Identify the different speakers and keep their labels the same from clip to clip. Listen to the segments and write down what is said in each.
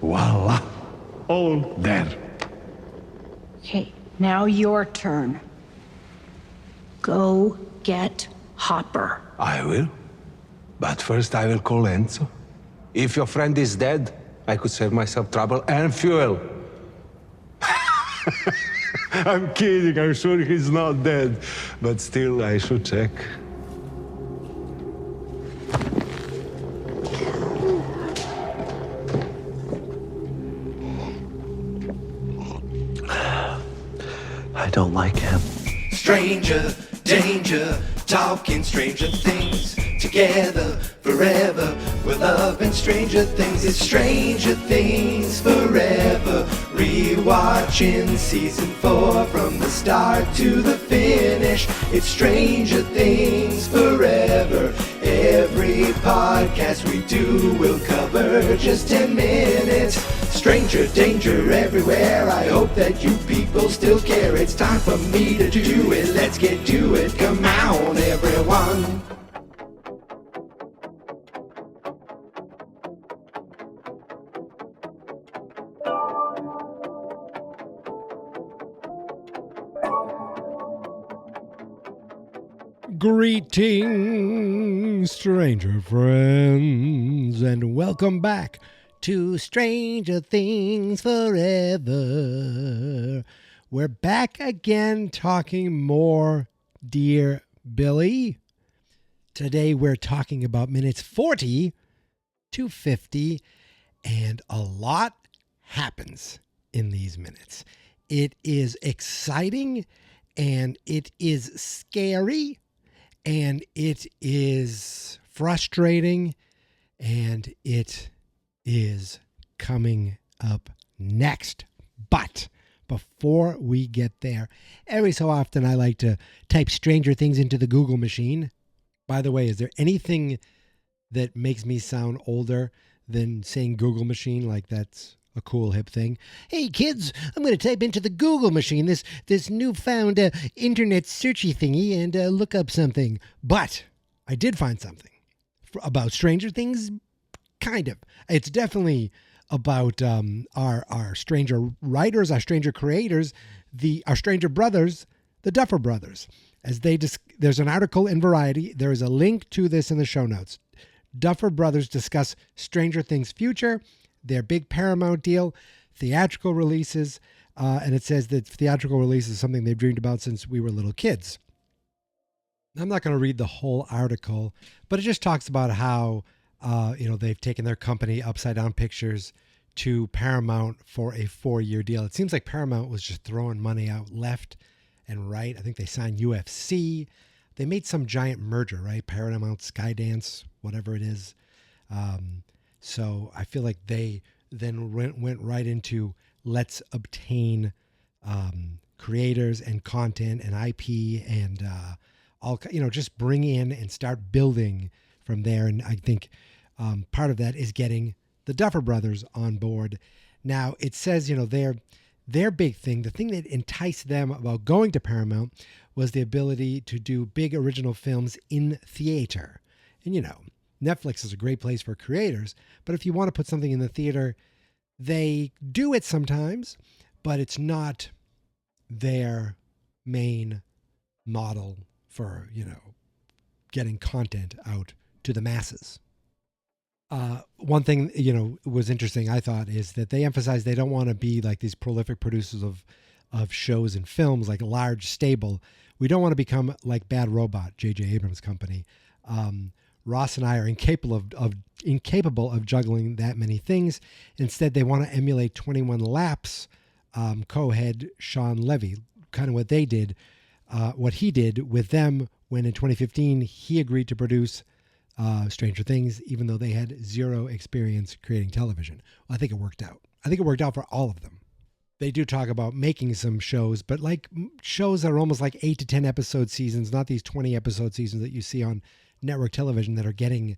Speaker 1: Voila. All there.
Speaker 2: Okay, now your turn. Go get Hopper.
Speaker 1: I will. But first I will call Enzo. If your friend is dead, I could save myself trouble and fuel. I'm kidding, I'm sure he's not dead. But still, I should check.
Speaker 3: I don't like him.
Speaker 4: Stranger, danger, talking stranger things. Together, forever, we're loving stranger things. It's Stranger Things forever. Rewatching season 4 from the start to the finish. It's Stranger Things forever. Every podcast we do will cover just 10 minutes. Stranger danger everywhere. I hope that you people still care. It's time for me to do it. Let's get to it. Come on, everyone.
Speaker 5: Greetings, stranger friends, and welcome back to Stranger Things Forever. We're back again talking more, dear Billy. Today we're talking about minutes 40 to 50, and a lot happens in these minutes. It is exciting, and it is scary, and it is frustrating, and it is coming up next. But before we get there, every so often I like to type Stranger Things into the Google machine. By the way, is there anything that makes me sound older than saying Google machine? Like that's a cool hip thing. Hey kids, I'm going to type into the Google machine, this newfound internet searchy thingy, and look up something. But I did find something about Stranger Things. Kind of. It's definitely about our stranger writers, our stranger creators, our stranger brothers, the Duffer Brothers. There's an article in Variety. There is a link to this in the show notes. Duffer Brothers discuss Stranger Things' future, their big Paramount deal, theatrical releases, and it says that theatrical release is something they've dreamed about since we were little kids. I'm not going to read the whole article, but it just talks about how they've taken their company, Upside Down Pictures, to Paramount for a 4-year deal. It seems like Paramount was just throwing money out left and right. I think they signed UFC. They made some giant merger, right? Paramount, Skydance, whatever it is. So I feel like they then went right into let's obtain creators and content and IP and just bring in and start building from there. And I think part of that is getting the Duffer Brothers on board. Now it says, their big thing, the thing that enticed them about going to Paramount was the ability to do big original films in theater. And, Netflix is a great place for creators, but if you want to put something in the theater, they do it sometimes, but it's not their main model for, getting content out to the masses. One thing, was interesting, I thought, is that they emphasize they don't want to be like these prolific producers of shows and films, like large, stable. We don't want to become like Bad Robot, J.J. Abrams' company. Ross and I are incapable of juggling that many things. Instead, they want to emulate 21 Laps co-head Sean Levy, kind of what they did, what he did with them when in 2015 he agreed to produce Stranger Things, even though they had zero experience creating television. Well, I think it worked out. I think it worked out for all of them. They do talk about making some shows, but like shows that are almost like 8 to 10 episode seasons, not these 20 episode seasons that you see on network television that are getting,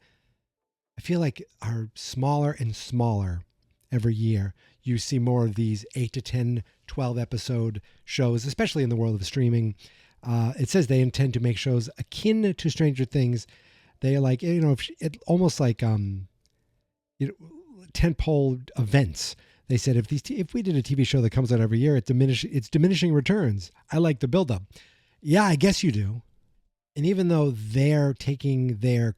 Speaker 5: I feel like, are smaller and smaller every year. You see more of these 8 to 10, 12 episode shows, especially in the world of streaming. It says they intend to make shows akin to Stranger Things. They are like, almost like, tentpole events. They said if we did a TV show that comes out every year, it's diminishing returns. I like the buildup. Yeah, I guess you do. And even though they're taking their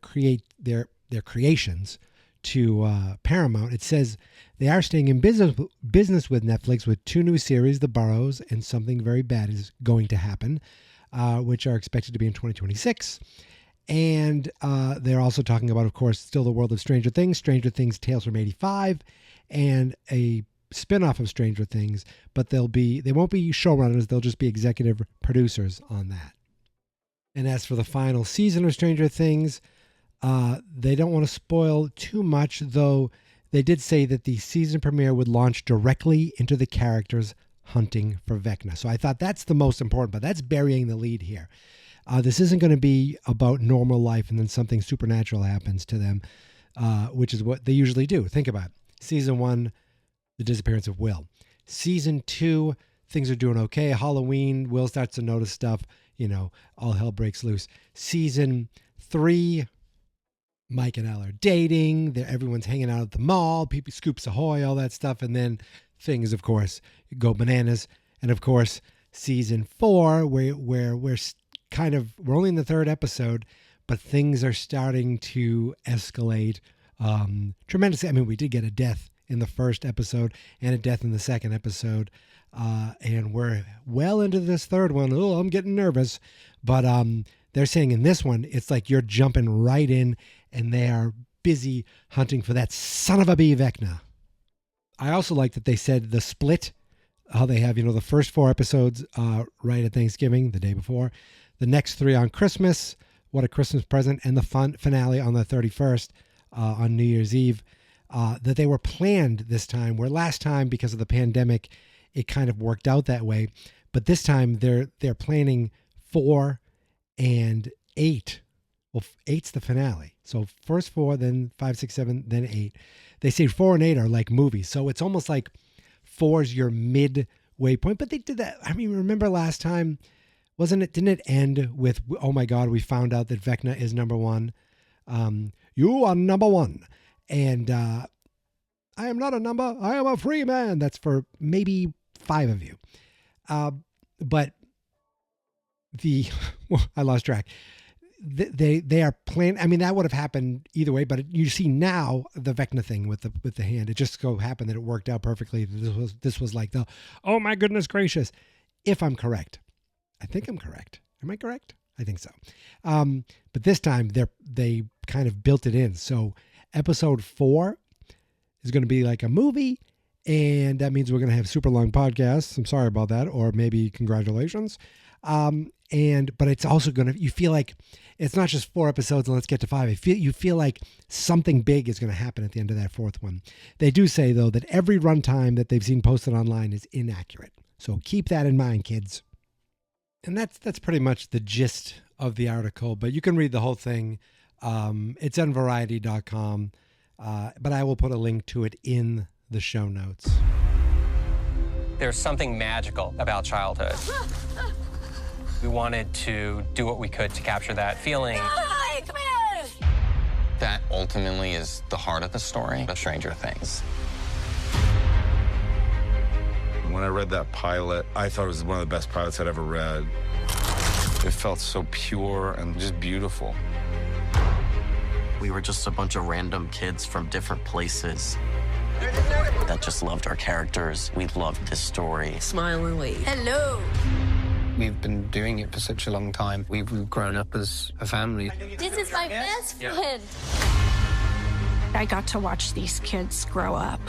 Speaker 5: creations to Paramount, it says they are staying in business with Netflix with 2 new series, The Burrows, and Something Very Bad is going to happen, which are expected to be in 2026. And they're also talking about, of course, still the world of Stranger Things Tales from 85, and a spin-off of Stranger Things, but they won't be showrunners, they'll just be executive producers on that. And as for the final season of Stranger Things, they don't want to spoil too much, though they did say that the season premiere would launch directly into the characters hunting for Vecna. So I thought that's the most important, but that's burying the lead here. This isn't going to be about normal life and then something supernatural happens to them, which is what they usually do. Think about it. Season 1, the disappearance of Will. Season 2, things are doing okay. Halloween, Will starts to notice stuff. All hell breaks loose. Season 3, Mike and Elle are dating. Everyone's hanging out at the mall. People, Scoops Ahoy, all that stuff. And then things, of course, go bananas. And, of course, season 4, where we're only in the 3rd episode, but things are starting to escalate tremendously. I mean, we did get a death in the 1st episode and a death in the 2nd episode. And we're well into this 3rd one. Oh, I'm getting nervous. But they're saying in this one, it's like you're jumping right in and they are busy hunting for that son of a bee Vecna. I also like that they said the split, how they have, the first 4 episodes right at Thanksgiving, the day before, the next 3 on Christmas, what a Christmas present, and the finale on the 31st on New Year's Eve, that they were planned this time, where last time, because of the pandemic, it kind of worked out that way. But this time they're planning 4 and 8. Well, 8's the finale. So first 4, then 5, 6, 7, then 8. They say 4 and 8 are like movies. So it's almost like 4's your midway point. But they did that. I mean, remember last time, didn't it end with, oh my God, we found out that Vecna is number 1. You are number 1. And I am not a number. I am a free man. That's for maybe 5 of you. But I lost track. They are planning. I mean, that would have happened either way. But you see now the Vecna thing with the hand. It just so happened that it worked out perfectly. This was like oh my goodness gracious. If I'm correct, I think I'm correct. Am I correct? I think so. But this time they kind of built it in. So episode 4 is going to be like a movie, and that means we're going to have super long podcasts. I'm sorry about that, or maybe congratulations. But it's also going to, you feel like it's not just 4 episodes and let's get to 5. You feel like something big is going to happen at the end of that 4th one. They do say though that every runtime that they've seen posted online is inaccurate. So keep that in mind, kids. And that's pretty much the gist of the article, but you can read the whole thing. It's on variety.com, but I will put a link to it in the show notes.
Speaker 6: There's something magical about childhood. We wanted to do what we could to capture that feeling.
Speaker 7: Hi, come here!
Speaker 8: That ultimately is the heart of the story of Stranger Things.
Speaker 9: When I read that pilot, I thought it was one of the best pilots I'd ever read. It felt so pure and just beautiful.
Speaker 10: We were just a bunch of random kids from different places that just loved our characters. We loved this story.
Speaker 7: Smile and wave. Hello.
Speaker 11: We've been doing it for such a long time. We've grown up as a family.
Speaker 7: This is my best friend.
Speaker 2: I got to watch these kids grow up,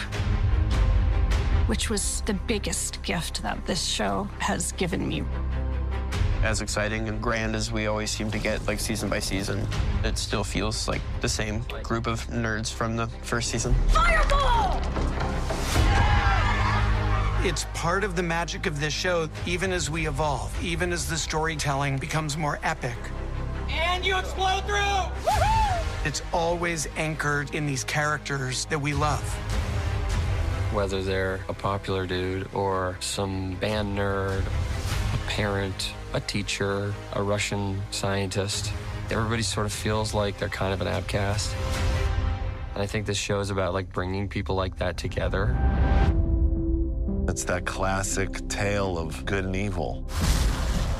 Speaker 2: which was the biggest gift that this show has given me.
Speaker 12: As exciting and grand as we always seem to get, like season by season, it still feels like the same group of nerds from the first season.
Speaker 7: Fireball!
Speaker 13: It's part of the magic of this show, even as we evolve, even as the storytelling becomes more epic.
Speaker 14: And you explode through!
Speaker 13: Woohoo! It's always anchored in these characters that we love.
Speaker 11: Whether they're a popular dude or some band nerd, a parent, a teacher, a Russian scientist, everybody sort of feels like they're kind of an outcast. And I think this show is about like bringing people like that together.
Speaker 3: It's that classic tale of good and evil.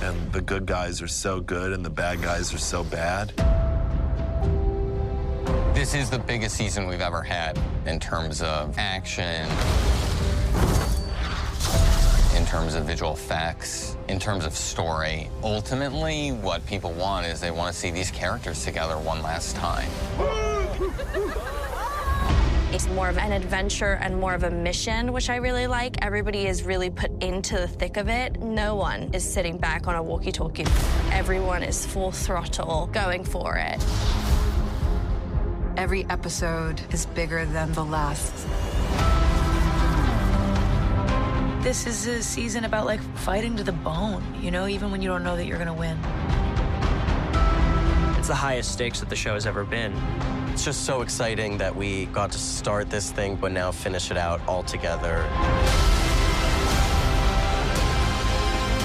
Speaker 3: And the good guys are so good and the bad guys are so bad.
Speaker 8: This is the biggest season we've ever had in terms of action, in terms of visual effects, in terms of story. Ultimately, what people want is they want to see these characters together one last time.
Speaker 15: It's more of an adventure and more of a mission, which I really like. Everybody is really put into the thick of it. No one is sitting back on a walkie-talkie. Everyone is full throttle going for it.
Speaker 16: Every episode is bigger than the last. This is a season about like fighting to the bone, you know, even when you don't know that you're gonna win.
Speaker 10: It's the highest stakes that the show has ever been. It's just so exciting that we got to start this thing, but now finish it out all together.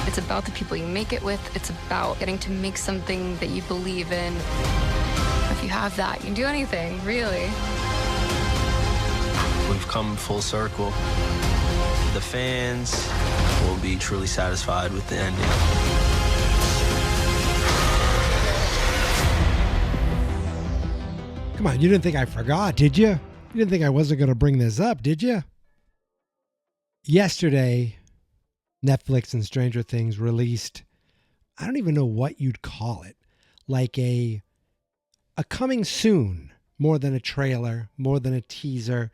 Speaker 17: It's about the people you make it with. It's about getting to make something that you believe in. If you have that, you can do anything, really.
Speaker 10: We've come full circle. The fans will be truly satisfied with the ending.
Speaker 5: Come on, you didn't think I forgot, did you? You didn't think I wasn't going to bring this up, did you? Yesterday, Netflix and Stranger Things released, I don't even know what you'd call it, like a coming soon, more than a trailer, more than a teaser.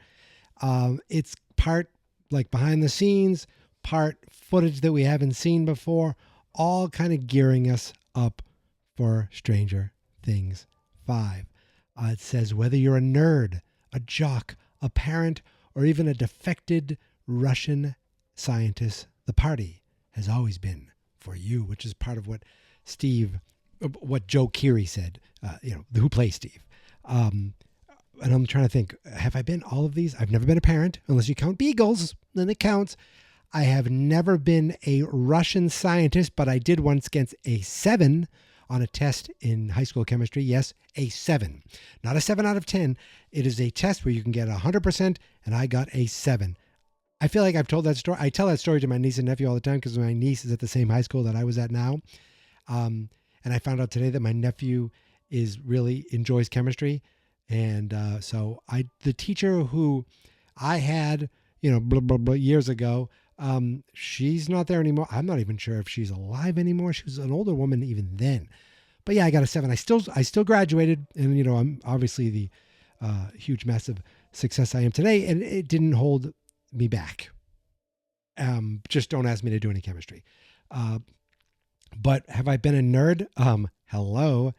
Speaker 5: It's part like behind the scenes, part footage that we haven't seen before, all kind of gearing us up for Stranger Things 5. It says, whether you're a nerd, a jock, a parent, or even a defected Russian scientist, the party has always been for you, which is part of what Joe Keery said, who plays Steve. And I'm trying to think, have I been all of these? I've never been a parent, unless you count Beagles, then it counts. I have never been a Russian scientist, but I did once get a 7 on a test in high school chemistry. Yes, a 7. Not a 7 out of 10. It is a test where you can get 100%, and I got a 7. I feel like I've told that story. I tell that story to my niece and nephew all the time because my niece is at the same high school that I was at now. And I found out today that my nephew really enjoys chemistry. And so the teacher who I had, years ago, she's not there anymore. I'm not even sure if she's alive anymore. She was an older woman even then. But yeah, I got a 7. I still graduated, and I'm obviously the huge, massive success I am today, and it didn't hold me back. Just don't ask me to do any chemistry. But have I been a nerd? Hello.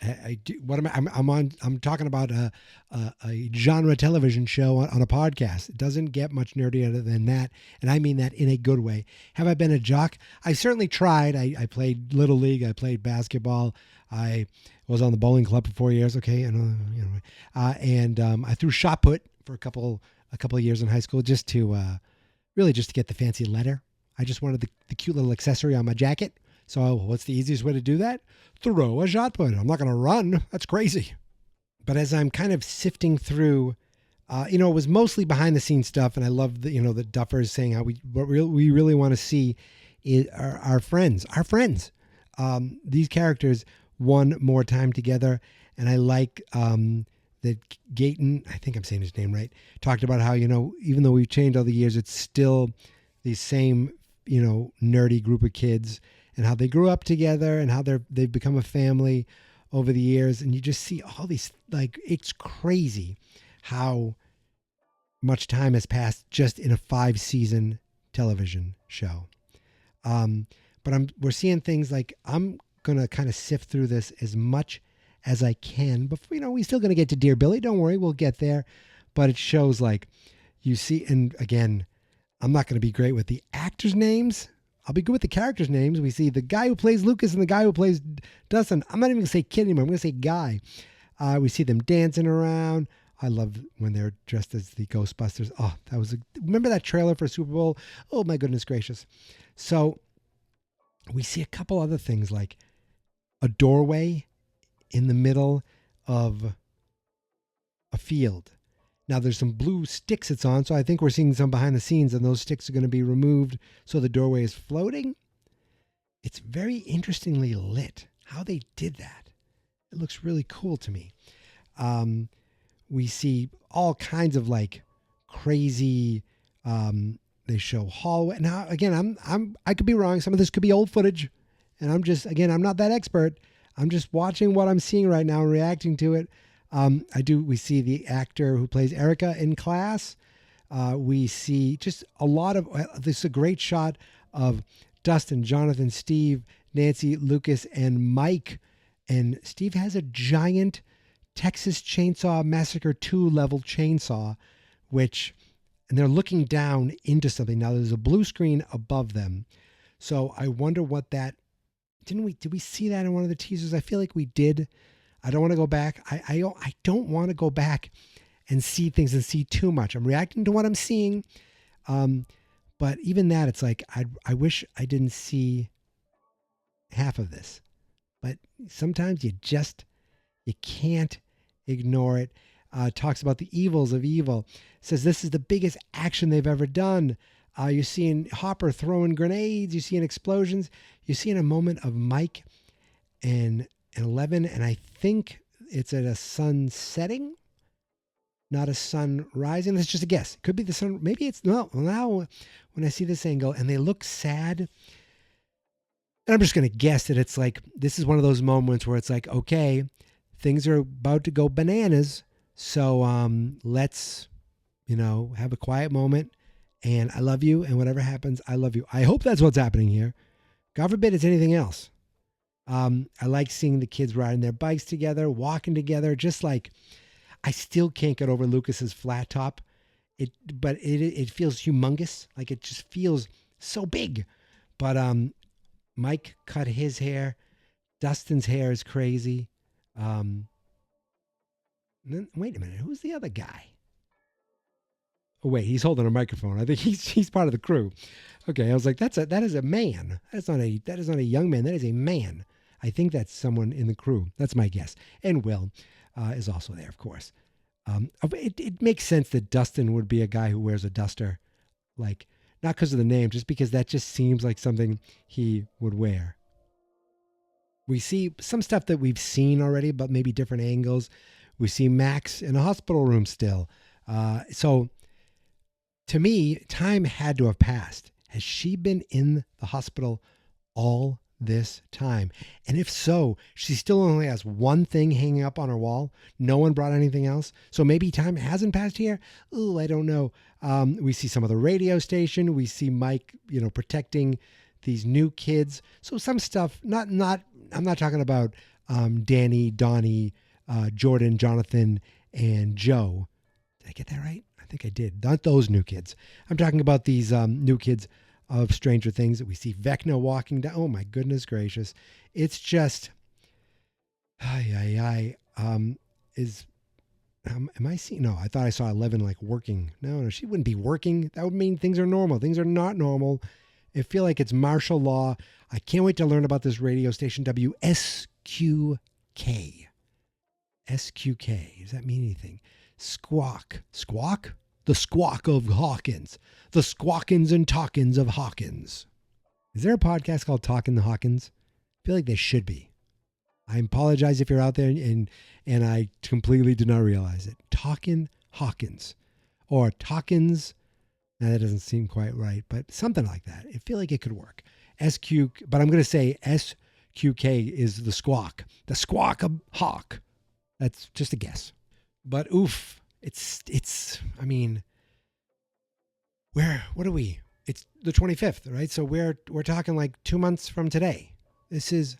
Speaker 5: I do. What am I? I'm talking about a genre television show on a podcast. It doesn't get much nerdier than that, and I mean that in a good way. Have I been a jock? I certainly tried. I played Little League. I played basketball. I was on the bowling club for 4 years. Okay, and I threw shot put for a couple of years in high school, just to get the fancy letter. I just wanted the cute little accessory on my jacket. So what's the easiest way to do that? Throw a shot put. I'm not going to run. That's crazy. But as I'm kind of sifting through, it was mostly behind the scenes stuff. And I love the Duffers saying how what we really want to see is our friends. These characters one more time together. And I like that Gayton, I think I'm saying his name right, talked about how, even though we've changed all the years, it's still the same, nerdy group of kids, and how they grew up together and how they've become a family over the years. And you just see all these, it's crazy how much time has passed just in a 5-season television show. But we're seeing things like, I'm going to kind of sift through this as much as I can before, we're still going to get to Dear Billy. Don't worry, we'll get there. But it shows you see, and again, I'm not going to be great with the actors' names. I'll be good with the characters' names. We see the guy who plays Lucas and the guy who plays Dustin. I'm not even going to say kid anymore. I'm going to say guy. We see them dancing around. I love when they're dressed as the Ghostbusters. Oh, remember that trailer for Super Bowl? Oh, my goodness gracious. So we see a couple other things, like a doorway in the middle of a field Now there's some blue sticks it's on, so I think we're seeing some behind the scenes, and those sticks are going to be removed so the doorway is floating. It's very interestingly lit. How they did that. It looks really cool to me. We see all kinds of like crazy, they show hallway. Now, again, I could be wrong. Some of this could be old footage. And I'm not that expert. I'm just watching what I'm seeing right now and reacting to it. We see the actor who plays Erica in class. We see just a lot of, this is a great shot of Dustin, Jonathan, Steve, Nancy, Lucas, and Mike. And Steve has a giant Texas Chainsaw Massacre 2 level chainsaw, and they're looking down into something. Now there's a blue screen above them. So I wonder what that, did we see that in one of the teasers? I feel like we did. I don't want to go back. I don't want to go back and see things and see too much. I'm reacting to what I'm seeing. But even that, it's like, I wish I didn't see half of this. But sometimes you can't ignore it. Talks about the evils of evil. Says this is the biggest action they've ever done. You're seeing Hopper throwing grenades. You're seeing explosions. You're seeing a moment of Mike and 11, and I think it's at a sun setting, not a sun rising. That's just a guess. Could be the sun. Maybe it's no. Now, when I see this angle and they look sad, and I'm just going to guess that it's like, this is one of those moments where it's like, okay, things are about to go bananas. So let's, have a quiet moment. And I love you. And whatever happens, I love you. I hope that's what's happening here. God forbid it's anything else. I like seeing the kids riding their bikes together, walking together. Just like, I still can't get over Lucas's flat top. But it feels humongous. Like it just feels so big. But Mike cut his hair. Dustin's hair is crazy. Then, wait a minute. Who's the other guy? Oh wait, he's holding a microphone. I think he's part of the crew. Okay, I was like, that is a man. That is not a young man. That is a man. I think that's someone in the crew. That's my guess. And Will is also there, of course. It makes sense that Dustin would be a guy who wears a duster, like not because of the name, just because that just seems like something he would wear. We see some stuff that we've seen already, but maybe different angles. We see Max in a hospital room still. So to me, time had to have passed. Has she been in the hospital all this time? And if so, she still only has one thing hanging up on her wall. No one brought anything else. So maybe time hasn't passed here. Oh, I don't know. We see some of the radio station. We see Mike, protecting these new kids. So some stuff, I'm not talking about Danny, Donnie, Jordan, Jonathan, and Joe. Did I get that right? I think I did. Not those new kids. I'm talking about these new kids of Stranger Things. We see Vecna walking down. Oh my goodness gracious. It's just, am I seeing? No, I thought I saw 11 like working. No, she wouldn't be working. That would mean things are normal. Things are not normal. I feel like it's martial law. I can't wait to learn about this radio station, WSQK. SQK. Does that mean anything? Squawk. Squawk? The squawk of Hawkins. The squawkins and talkins of Hawkins. Is there a podcast called Talkin' the Hawkins? I feel like there should be. I apologize if you're out there and I completely did not realize it. Talkin' Hawkins. Or Talkins. Now that doesn't seem quite right, but something like that. I feel like it could work. But I'm going to say SQK is the squawk. The squawk of Hawk. That's just a guess. But oof, what are we? It's the 25th, right? So we're talking like 2 months from today. This is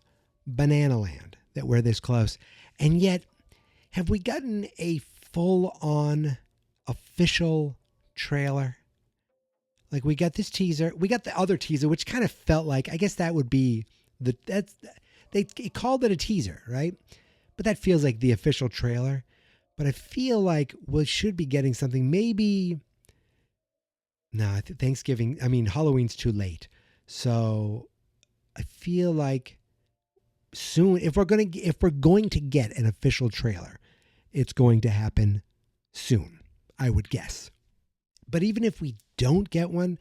Speaker 5: banana land that we're this close. And yet, have we gotten a full-on official trailer? Like we got this teaser, we got the other teaser, which kind of felt like, I guess that would be they called it a teaser, right? But that feels like the official trailer. But I feel like we should be getting something maybe. No, I think Halloween's too late. So I feel like soon, if we're going to get an official trailer, it's going to happen soon. I would guess. But even if we don't get one,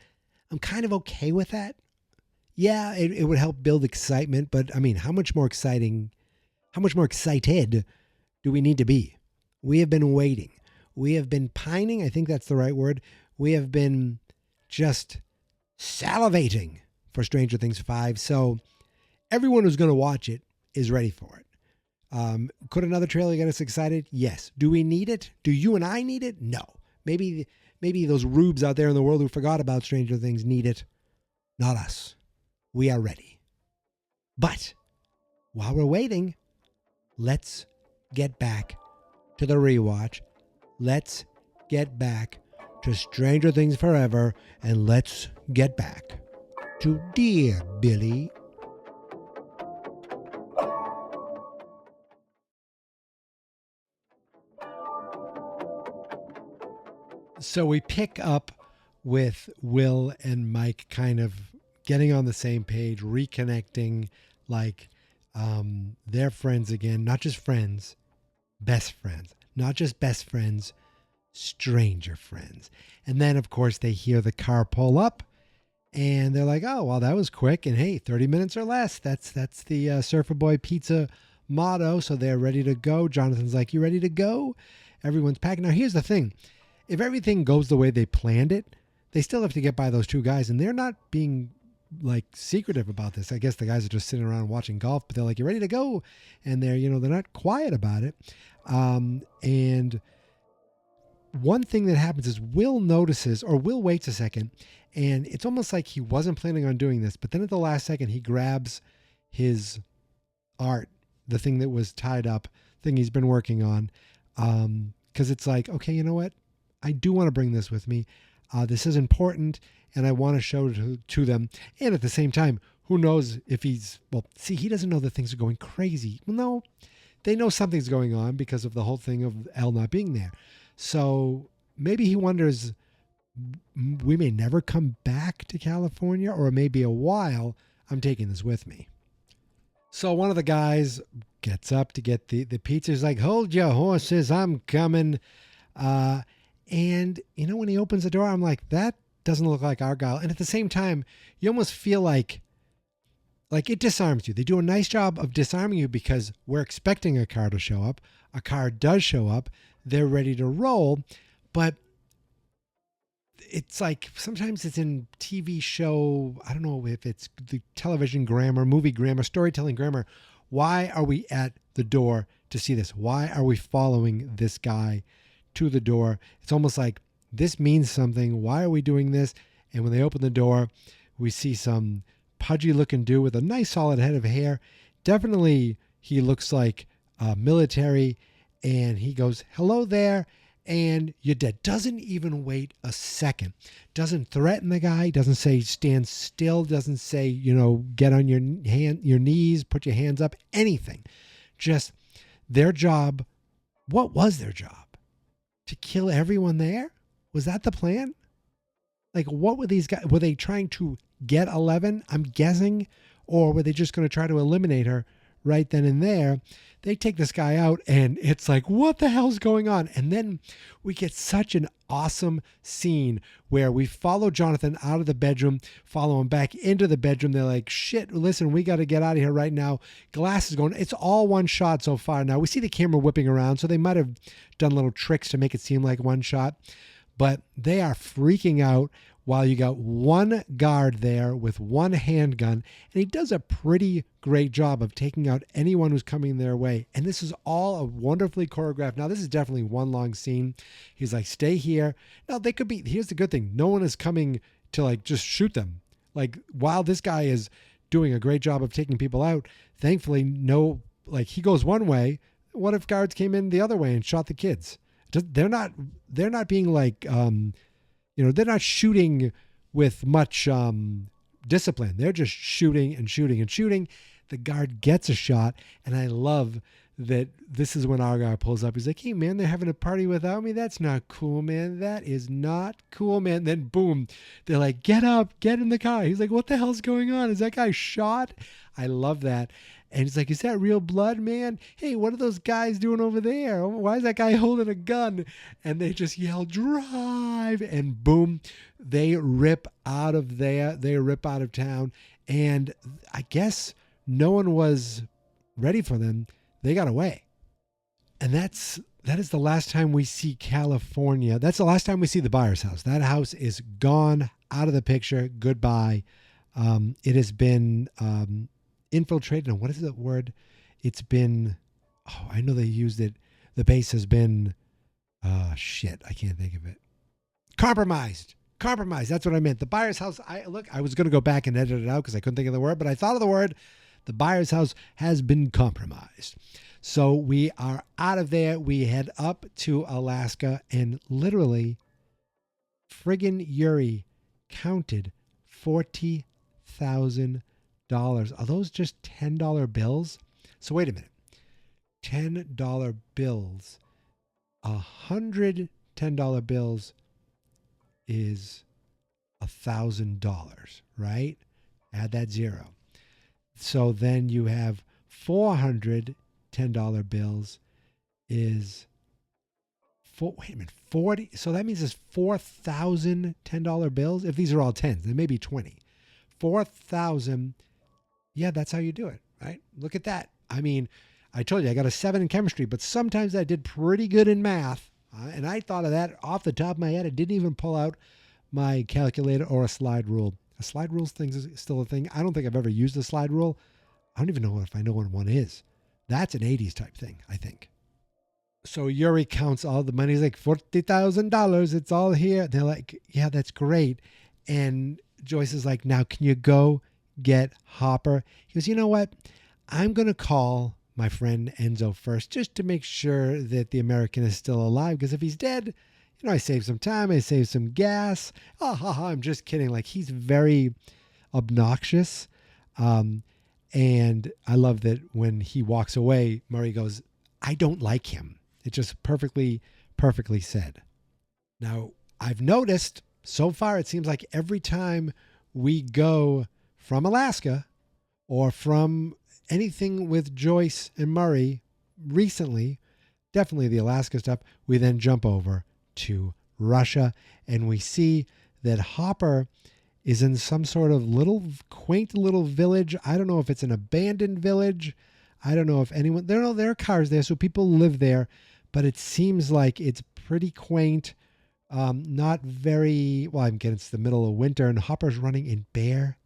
Speaker 5: I'm kind of okay with that. Yeah, it would help build excitement, but I mean, how much more excited do we need to be? We have been waiting. We have been pining. I think that's the right word. We have been just salivating for Stranger Things 5. So everyone who's going to watch it is ready for it. Could another trailer get us excited? Yes. Do we need it? Do you and I need it? No. Maybe those rubes out there in the world who forgot about Stranger Things need it. Not us. We are ready. But while we're waiting, let's get back to the rewatch. Let's get back to Stranger Things Forever, and let's get back to Dear Billy. So we pick up with Will and Mike kind of getting on the same page, reconnecting, like they're friends again, not just friends, best friends, not just best friends, stranger friends. And then, of course, they hear the car pull up and they're like, oh, well, that was quick. And hey, 30 minutes or less. That's the Surfer Boy Pizza motto. So they're ready to go. Jonathan's like, you ready to go? Everyone's packing. Now, here's the thing. If everything goes the way they planned it, they still have to get by those two guys. And they're not being like secretive about this. I guess the guys are just sitting around watching golf, but they're like, you ready to go? And they're not quiet about it. And one thing that happens is Will notices, or Will waits a second, and it's almost like he wasn't planning on doing this, but then at the last second, he grabs his art, the thing that was tied up, thing he's been working on, because it's like, okay, you know what? I do want to bring this with me. This is important, and I want to show it to them. And at the same time, who knows if he doesn't know that things are going crazy. Well, no, they know something's going on because of the whole thing of Elle not being there. So maybe he wonders, we may never come back to California, or it may be a while. I'm taking this with me. So one of the guys gets up to get the pizza. He's like, hold your horses, I'm coming. And, when he opens the door, I'm like, that doesn't look like Argyle. And at the same time, you almost feel like it disarms you. They do a nice job of disarming you because we're expecting a car to show up. A car does show up. They're ready to roll. But it's like sometimes it's in TV show, I don't know if it's the television grammar, movie grammar, storytelling grammar. Why are we at the door to see this? Why are we following this guy to the door? It's almost like this means something. Why are we doing this? And when they open the door, we see some pudgy looking dude with a nice solid head of hair. Definitely he looks like military, and he goes, hello there, and you're dead. Doesn't even wait a second. Doesn't threaten the guy. Doesn't say stand still. Doesn't say, get on your knees, put your hands up, anything. Just their job. What was their job? To kill everyone there? Was that the plan? Like, what were these guys? Were they trying to get 11? I'm guessing. Or were they just going to try to eliminate her right then and there? They take this guy out, and it's like, what the hell's going on? And then we get such an awesome scene where we follow Jonathan out of the bedroom, follow him back into the bedroom. They're like, shit, listen, we got to get out of here right now. Glass is going. It's all one shot so far. Now, we see the camera whipping around, so they might have done little tricks to make it seem like one shot. But they are freaking out while you got one guard there with one handgun. And he does a pretty great job of taking out anyone who's coming their way. And this is all a wonderfully choreographed. Now, this is definitely one long scene. He's like, stay here. Now, they could be, here's the good thing. No one is coming to just shoot them. Like, while this guy is doing a great job of taking people out, thankfully, he goes one way. What if guards came in the other way and shot the kids? They're not being they're not shooting with much discipline. They're just shooting and shooting and shooting. The guard gets a shot, and I love that this is when Argyle pulls up. He's like, hey, man, they're having a party without me? That's not cool, man. That is not cool, man. Then, boom, they're like, get up, get in the car. He's like, what the hell's going on? Is that guy shot? I love that. And he's like, is that real blood, man? Hey, what are those guys doing over there? Why is that guy holding a gun? And they just yell, drive. And boom, they rip out of there. They rip out of town. And I guess no one was ready for them. They got away. And that is the last time we see California. That's the last time we see the Byers house. That house is gone, out of the picture. Goodbye. It has been infiltrated. And what is the word? It's been, I know they used it. The base has been, I can't think of it. Compromised. That's what I meant. The Byers house. I was going to go back and edit it out because I couldn't think of the word, but I thought of the word. The Byers house has been compromised. So we are out of there. We head up to Alaska, and literally, friggin' Yuri counted $40,000. Are those just $10 bills? So wait a minute. $10 bills. 100 $10 bills is $1,000, right? Add that zero. So then you have 400 $10 bills is 40. So that means there's 4,000 $10 bills. If these are all 10s, there may be 20. 4,000. Yeah, that's how you do it, right? Look at that. I mean, I told you I got a 7 in chemistry, but sometimes I did pretty good in math. And I thought of that off the top of my head. I didn't even pull out my calculator or a slide rule. A slide rule thing is still a thing. I don't think I've ever used a slide rule. I don't even know if I know what one is. That's an 80s type thing, I think. So Yuri counts all the money. He's like, $40,000. It's all here. They're like, yeah, that's great. And Joyce is like, now can you go get Hopper? He goes, you know what? I'm going to call my friend Enzo first just to make sure that the American is still alive. Because if he's dead, I save some time. I save some gas. I'm just kidding. Like, he's very obnoxious. And I love that when he walks away, Murray goes, I don't like him. It's just perfectly said. Now, I've noticed so far, it seems like every time we go from Alaska or from anything with Joyce and Murray recently, definitely the Alaska stuff, we then jump over to Russia and we see that Hopper is in some sort of quaint little village. I don't know if it's an abandoned village. I don't know if anyone, there are cars there, so people live there, but it seems like it's pretty quaint. Not very, well, I'm getting it's the middle of winter, and Hopper's running in bare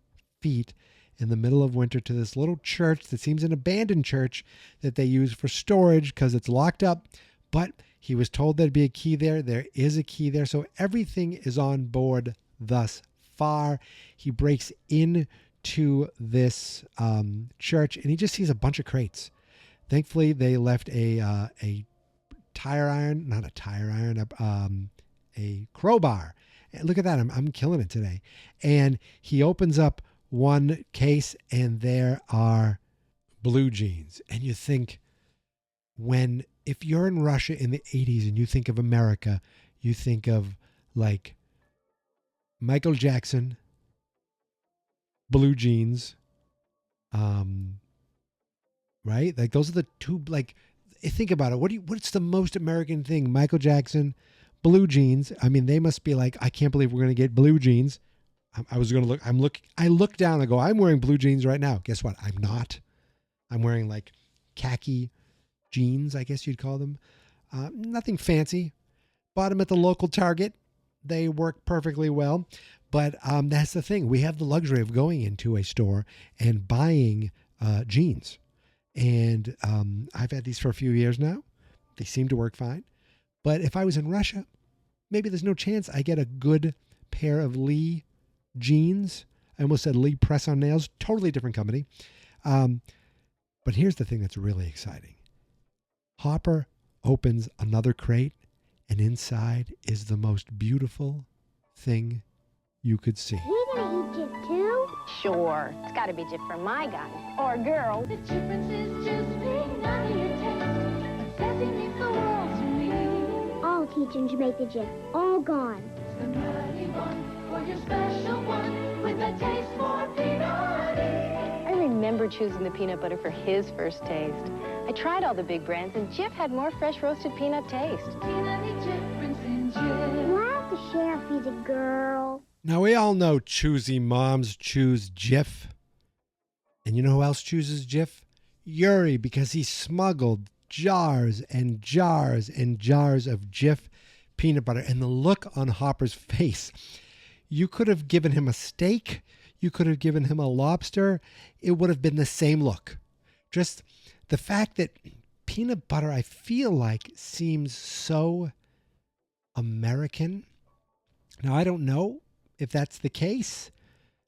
Speaker 5: feet in the middle of winter to this little church that seems an abandoned church that they use for storage because it's locked up. But he was told there'd be a key there. There is a key there. So everything is on board thus far. He breaks into this church and he just sees a bunch of crates. Thankfully, they left a tire iron, not a tire iron, a crowbar. And look at that. I'm killing it today. And he opens up one case and there are blue jeans. And you think, if you're in Russia in the 80s and you think of America, you think of like Michael Jackson, blue jeans, right? Like those are the two, like, think about it. What's the most American thing? Michael Jackson, blue jeans. I mean, they must be like, I can't believe we're going to get blue jeans. I look down and go, I'm wearing blue jeans right now. Guess what? I'm not. I'm wearing like khaki jeans, I guess you'd call them. Nothing fancy. Bought them at the local Target. They work perfectly well. But that's the thing. We have the luxury of going into a store and buying jeans. And I've had these for a few years now. They seem to work fine. But if I was in Russia, maybe there's no chance I get a good pair of Lee jeans. I almost said Lee press-on nails. Totally different company. But here's the thing that's really exciting. Hopper opens another crate, and inside is the most beautiful thing you could see.
Speaker 18: We gonna eat Jif too? Sure. It's gotta be Jif for my guy. Or girl. The difference is just being none of your taste. Sassy means the world to me. All teaching to make the Jif. All gone. It's the mighty one for your special one with a taste for peanutty. I think
Speaker 19: remember choosing the peanut butter for his first taste. I tried all the big brands, and Jif had more fresh roasted peanut taste.
Speaker 18: We'll have to share if he's a girl.
Speaker 5: Now, we all know choosy moms choose Jif. And you know who else chooses Jif? Yuri, because he smuggled jars and jars and jars of Jif peanut butter. And the look on Hopper's face, you could have given him a steak, you could have given him a lobster, it would have been the same look. Just the fact that peanut butter, I feel like, seems so American. Now, I don't know if that's the case.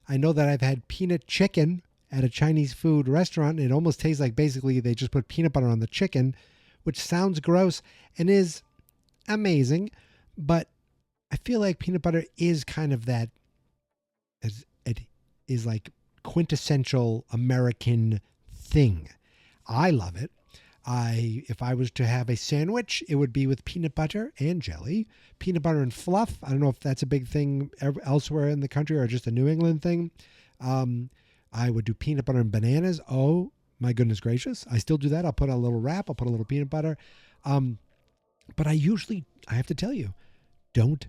Speaker 5: I know that I've had peanut chicken at a Chinese food restaurant. It almost tastes like basically they just put peanut butter on the chicken, which sounds gross and is amazing. But I feel like peanut butter is kind of that, it is like quintessential American thing. I love it. If I was to have a sandwich, it would be with peanut butter and jelly, peanut butter and fluff. I don't know if that's a big thing elsewhere in the country or just a New England thing. I would do peanut butter and bananas. Oh my goodness gracious. I still do that. I'll put a little wrap. I'll put a little peanut butter. But I have to tell you, don't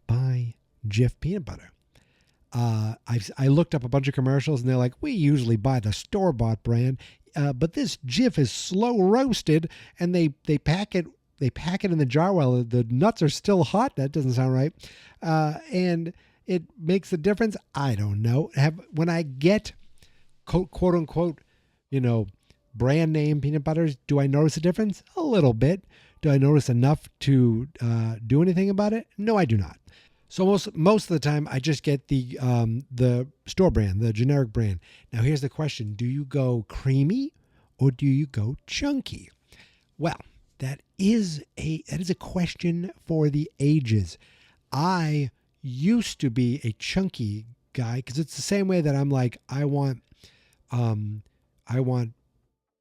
Speaker 5: buy Jif peanut butter. I looked up a bunch of commercials and they're like, we usually buy the store-bought brand. But this Jif is slow roasted, and they pack it in the jar while the nuts are still hot. That doesn't sound right. And it makes a difference. I don't know. When I get quote unquote, brand name peanut butters, do I notice a difference? A little bit. Do I notice enough to do anything about it? No, I do not. So most of the time, I just get the store brand, the generic brand. Now, here's the question. Do you go creamy or do you go chunky? Well, that is a question for the ages. I used to be a chunky guy because it's the same way that I'm like, I want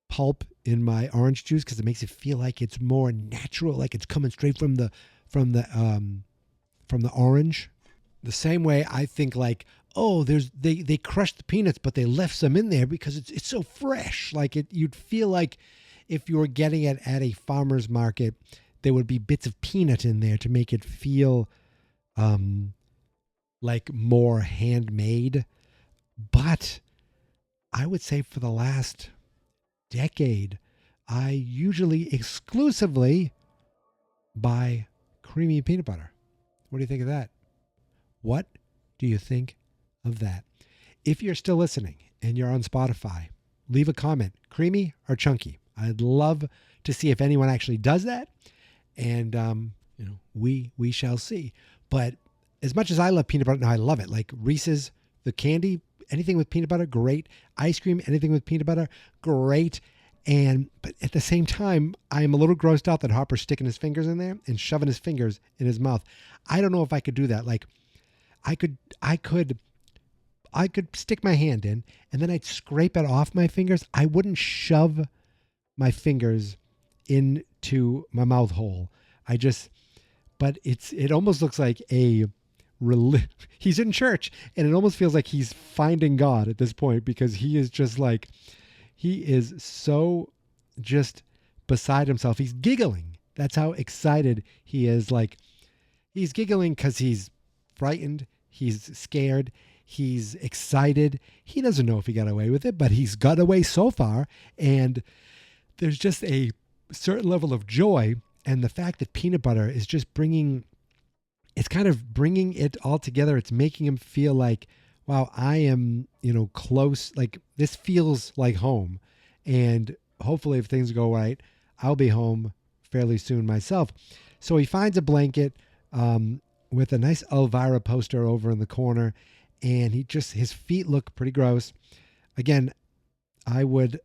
Speaker 5: pulp in my orange juice because it makes it feel like it's more natural, like it's coming straight from the orange. The same way I think like, oh, they crushed the peanuts, but they left some in there because it's so fresh. Like you'd feel like if you were getting it at a farmer's market, there would be bits of peanut in there to make it feel like more handmade. But I would say for the last decade, I usually exclusively buy creamy peanut butter. What do you think of that? What do you think of that? If you're still listening and you're on Spotify, leave a comment, creamy or chunky. I'd love to see if anyone actually does that. And, we shall see. But as much as I love peanut butter, now I love it. Like Reese's, the candy, anything with peanut butter, great. Ice cream, anything with peanut butter, great. But at the same time, I am a little grossed out that Hopper's sticking his fingers in there and shoving his fingers in his mouth. I don't know if I could do that. Like, I could stick my hand in and then I'd scrape it off my fingers. I wouldn't shove my fingers into my mouth hole. But it almost looks like he's in church, and it almost feels like he's finding God at this point because he is just like, he is so just beside himself. He's giggling. That's how excited he is. Like, he's giggling because he's frightened. He's scared. He's excited. He doesn't know if he got away with it, but he's got away so far. And there's just a certain level of joy. And the fact that peanut butter is just it's kind of bringing it all together. It's making him feel like, wow, I am, close. Like, this feels like home. And hopefully if things go right, I'll be home fairly soon myself. So he finds a blanket with a nice Elvira poster over in the corner. And his feet look pretty gross. Again, I would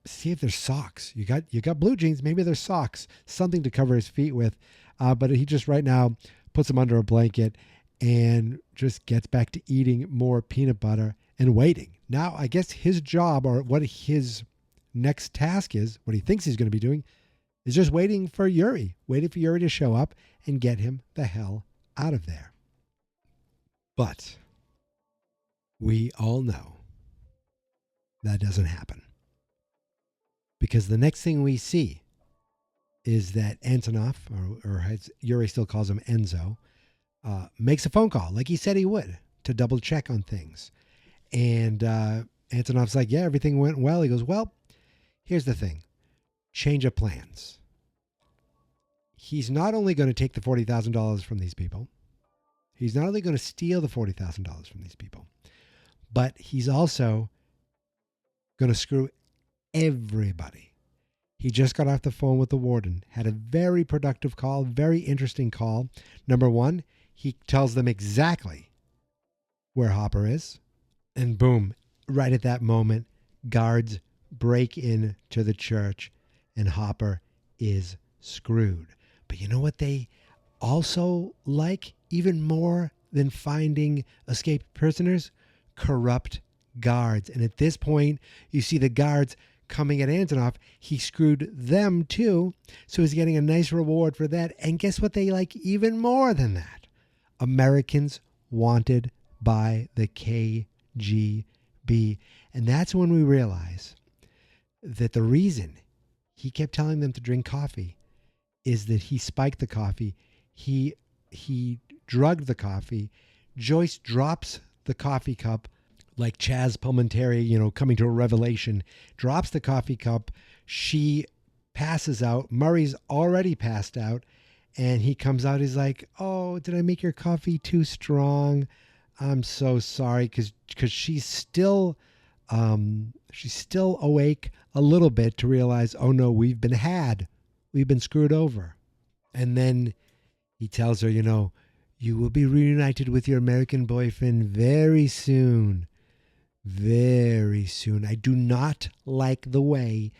Speaker 5: see if there's socks. You got blue jeans. Maybe there's socks, something to cover his feet with. But he just right now puts them under a blanket and just gets back to eating more peanut butter and waiting. Now, I guess his job, or what his next task is, what he thinks he's going to be doing, is just waiting for Yuri to show up and get him the hell out of there. But we all know That doesn't happen. Because the next thing we see is that Antonov, or as Yuri still calls him Enzo, makes a phone call like he said he would to double check on things. And Antonov's like, yeah, everything went well. He goes, well, here's the thing. Change of plans. He's not only going to take the $40,000 from these people, he's not only going to steal the $40,000 from these people, but he's also going to screw everybody. He just got off the phone with the warden, had a very productive call, very interesting call. Number one, he tells them exactly where Hopper is. And boom, right at that moment, guards break into the church and Hopper is screwed. But you know what they also like even more than finding escaped prisoners? Corrupt guards. And at this point, you see the guards coming at Antonov. He screwed them too. So he's getting a nice reward for that. And guess what they like even more than that? Americans wanted by the KGB. And that's when we realize that the reason he kept telling them to drink coffee is that he spiked the coffee. He drugged the coffee. Joyce drops the coffee cup like Chaz Palminteri, coming to a revelation, drops the coffee cup. She passes out. Murray's already passed out. And he comes out. He's like, oh, did I make your coffee too strong? I'm so sorry. Because she's still awake a little bit to realize, oh, no, we've been had. We've been screwed over. And then he tells her, you will be reunited with your American boyfriend very soon. Very soon. I do not like the way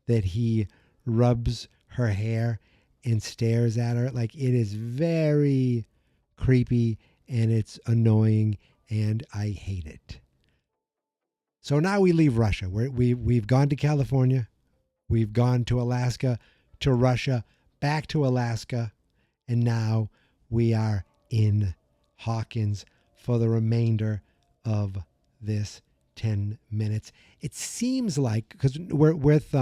Speaker 5: that he rubs her hair and stares at her. Like, it is very creepy and it's annoying and I hate it. So now we leave Russia. We've gone to California. We've gone to Alaska, to Russia, back to Alaska. And now we are in Hawkins for the remainder of this 10 minutes. It seems like, because we're with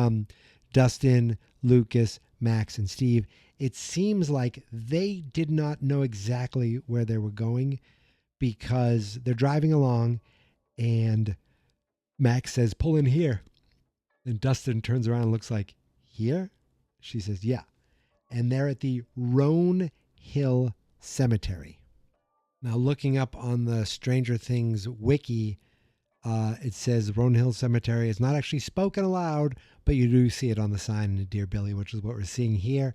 Speaker 5: Dustin, Lucas, Max, and Steve, it seems like they did not know exactly where they were going because they're driving along and Max says, pull in here. And Dustin turns around and looks like, here? She says, yeah. And they're at the Roan Hill Cemetery. Now, looking up on the Stranger Things wiki, it says Roan Hill Cemetery is not actually spoken aloud, but you do see it on the sign in Dear Billy, which is what we're seeing here.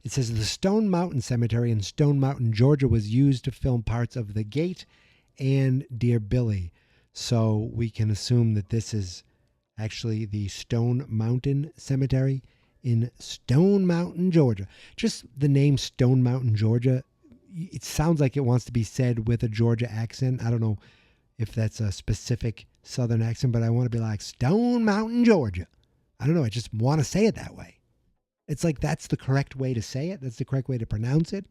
Speaker 5: It says the Stone Mountain Cemetery in Stone Mountain, Georgia, was used to film parts of The Gate and Dear Billy. So we can assume that this is actually the Stone Mountain Cemetery in Stone Mountain, Georgia. Just the name Stone Mountain, Georgia, it sounds like it wants to be said with a Georgia accent. I don't know if that's a specific Southern accent, but I want to be like Stone Mountain, Georgia. I don't know. I just want to say it that way. It's like that's the correct way to say it. That's the correct way to pronounce it.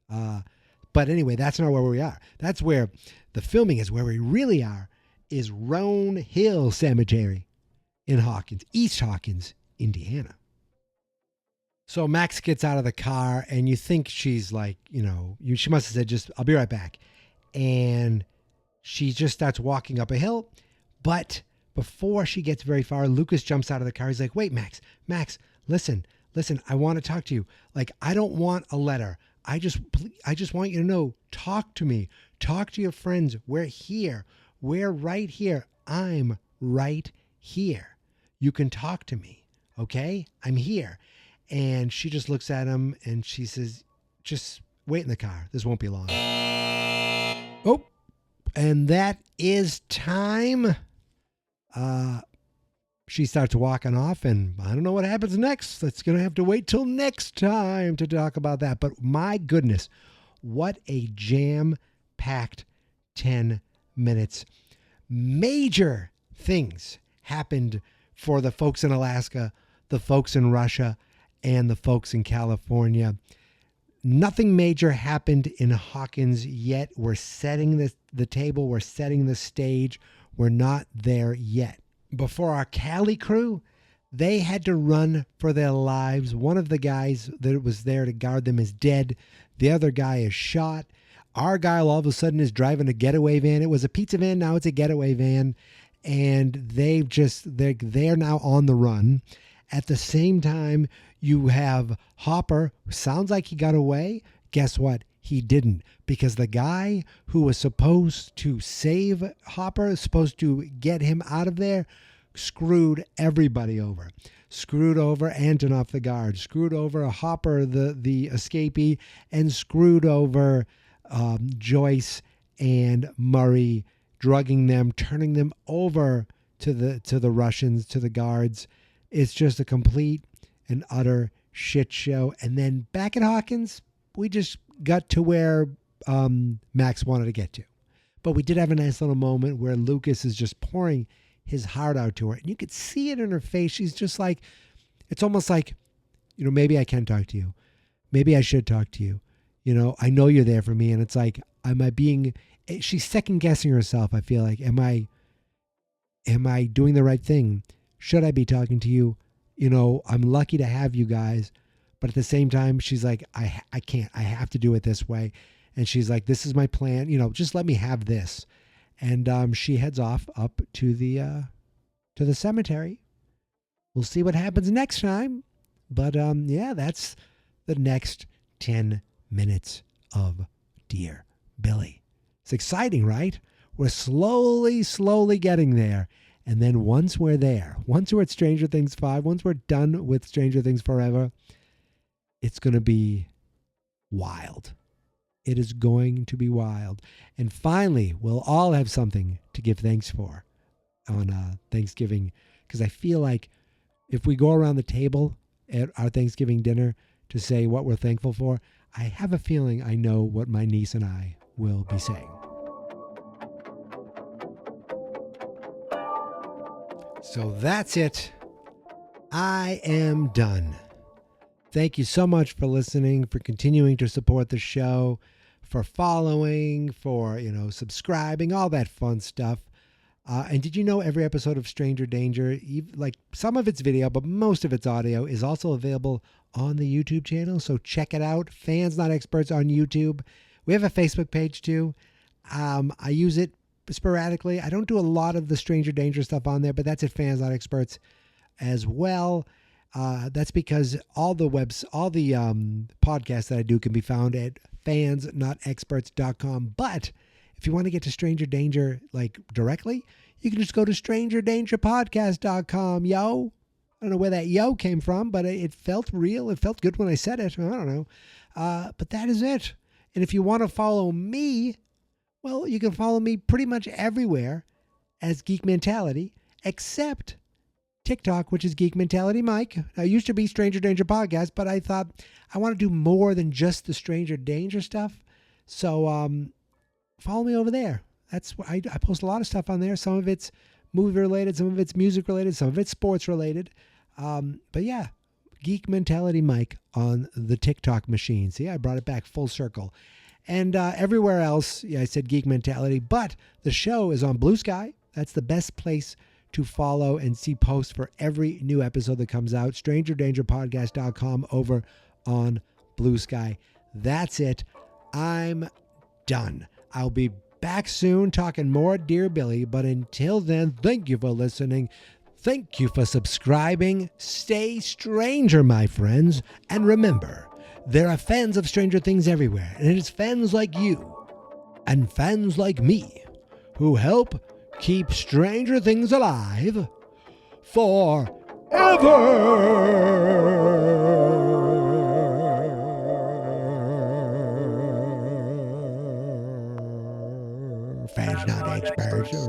Speaker 5: But anyway, that's not where we are. That's where the filming is. Where we really are is Roan Hill Cemetery in Hawkins, East Hawkins, Indiana. So Max gets out of the car and you think she's like, she must have said, I'll be right back. And she just starts walking up a hill. But before she gets very far, Lucas jumps out of the car. He's like, wait, Max, listen, I want to talk to you. Like, I don't want a letter. I just want you to know, talk to me. Talk to your friends. We're here. We're right here. I'm right here. You can talk to me. Okay? I'm here. And she just looks at him and she says, just wait in the car. This won't be long. Oh, and that is time. She starts walking off and I don't know what happens next. That's going to have to wait till next time to talk about that. But my goodness, what a jam-packed 10 minutes. Major things happened for the folks in Alaska, the folks in Russia, and the folks in California. Nothing major happened in Hawkins yet. We're setting the table. We're setting the stage. We're not there yet. before our Cali crew, they had to run for their lives. One of the guys that was there to guard them is dead. The other guy is shot. Argyle all of a sudden is driving a getaway van. It was a pizza van, now it's a getaway van. And they're now on the run. At the same time, you have Hopper, who sounds like he got away. Guess what? He didn't, because the guy who was supposed to save Hopper, supposed to get him out of there, screwed everybody over. Screwed over Antonoff, the guard, screwed over Hopper, the escapee, and screwed over Joyce and Murray, drugging them, turning them over to the Russians, to the guards. It's just a complete and utter shit show. And then back at Hawkins, we just got to where Max wanted to get to. But we did have a nice little moment where Lucas is just pouring his heart out to her. And you could see it in her face. She's just like, it's almost like, maybe I can talk to you. Maybe I should talk to you. I know you're there for me. And it's like, she's second guessing herself. I feel like, am I doing the right thing? Should I be talking to you? I'm lucky to have you guys. But at the same time, she's like, I can't. I have to do it this way. And she's like, this is my plan. Just let me have this. And she heads off up to the cemetery. We'll see what happens next time. But that's the next 10 minutes of Dear Billy. It's exciting, right? We're slowly getting there. And then once we're there, once we're at Stranger Things 5, once we're done with Stranger Things Forever, it's going to be wild. It is going to be wild. And finally, we'll all have something to give thanks for on Thanksgiving. Because I feel like if we go around the table at our Thanksgiving dinner to say what we're thankful for, I have a feeling I know what my niece and I will be saying. So that's it. I am done. Thank you so much for listening, for continuing to support the show, for following, for, subscribing, all that fun stuff. And did you know every episode of Stranger Danger, like some of it's video, but most of it's audio, is also available on the YouTube channel. So check it out. Fans Not Experts on YouTube. We have a Facebook page too. I use it sporadically. I don't do a lot of the Stranger Danger stuff on there, but that's at Fans Not Experts as well. That's because all the podcasts that I do can be found at fansnotexperts.com. But if you want to get to Stranger Danger like directly, you can just go to strangerdangerpodcast.com. Yo, I don't know where that yo came from, but it felt real. It felt good when I said it. I don't know. But that is it. And if you want to follow me, well, you can follow me pretty much everywhere as Geek Mentality, except TikTok, which is Geek Mentality Mike. Now, it used to be Stranger Danger Podcast, but I thought I want to do more than just the Stranger Danger stuff. So follow me over there. That's I post a lot of stuff on there. Some of it's movie related, some of it's music related, some of it's sports related. But yeah, Geek Mentality Mike on the TikTok machine. See, I brought it back full circle. And everywhere else, I said Geek Mentality, but the show is on Blue Sky. That's the best place to follow and see posts for every new episode that comes out. strangerdangerpodcast.com over on Blue Sky. That's it. I'm done. I'll be back soon talking more Dear Billy, but until then, thank you for listening. Thank you for subscribing. Stay stranger, my friends. And remember, there are fans of Stranger Things everywhere, and it is fans like you and fans like me who help keep Stranger Things alive forever. Fans Not Experts.